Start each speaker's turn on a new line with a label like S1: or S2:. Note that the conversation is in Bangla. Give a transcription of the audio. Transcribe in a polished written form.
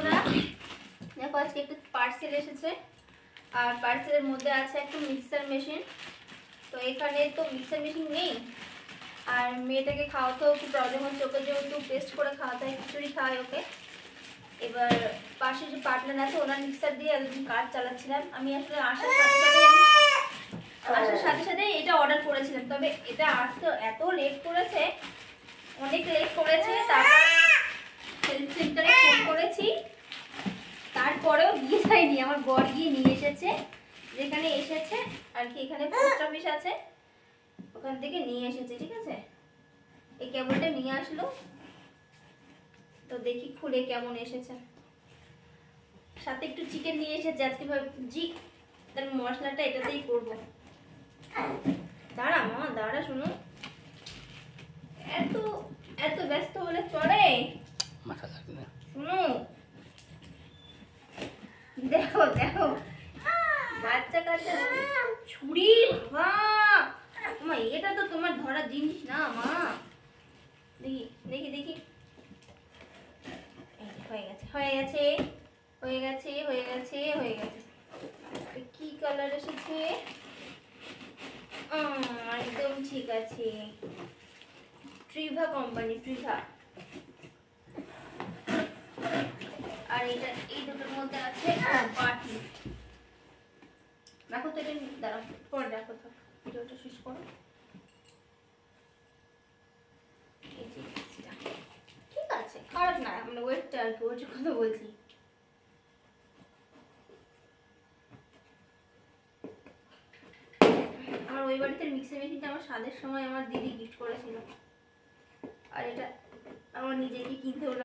S1: বন্ধুরা, দেখো আজকে একটু পার্সেল এসেছে আর পার্সেলের মধ্যে আছে একটা মিক্সার মেশিন। তো এখানে তো মিক্সার মেশিন নেই আর মেয়েটাকে খাওয়াতেও একটু প্রবলেম হচ্ছে, ওকে যেহেতু পেস্ট করে খাওয়াতে হয়, খিচুড়ি খাওয়াই ওকে। এবার পাশে যে পার্টনার আছে ওনার মিক্সার দিয়ে একদিন কাজ চালাচ্ছিলাম। আমি আসলে আসার সাথে সাথে এটা অর্ডার করেছিলাম, তবে এটা আসতে এত লেট করেছে, অনেক লেট করেছে। তারপর হেল্প সেন্টারে ফোন করেছি, তারপরেও দিয়ে যায়নি। আমার বর গিয়ে নিয়ে এসেছে, যেখানে এসেছে আর কি, এখানে পোস্ট অফিস আছে, ওখান থেকে নিয়ে এসেছে। ঠিক আছে, এই কেবলটা নিয়ে আসলো, তো দেখি খুলে কেমন এসেছে। সাথে একটু চিকেন নিয়ে এসেছে আজকে, ভাবছি তার মশলাটা এটাতেই করবো। দাঁড়া মা, দাঁড়া, শোনো, এত এত ব্যস্ত হলে চলে?
S2: মাথা লাগবে না,
S1: শোনো, দেখো দেখো বাচ্চা কাচ্চা ছুরি। মা, এটা তো তোমার ধরার জিনিস না মা। দেখি দেখি দেখি, হয়ে গেছে হয়ে গেছে হয়ে গেছে হয়ে গেছে হয়ে গেছে। কি কালার এসেছে? একদম ঠিক আছে, ট্রিভা কোম্পানি, ট্রিভা। আর এটা এই দুটোর মধ্যে আছে বাটি। দেখো তো, এটা দাঁড়াও, পরে দেখো, তো ভিডিওটা শেষ করো। ঠিক আছে, খারাপ না, মানে ওয়েটটা আর কি, ওয়েটের কথা বলছি। আমার ওই বাড়িতে মিক্সার মেশিনটা আমার স্বাদের সময় আমার দিদি গিফট করেছিল, আর এটা আমার নিজেকে কিনতে হলো।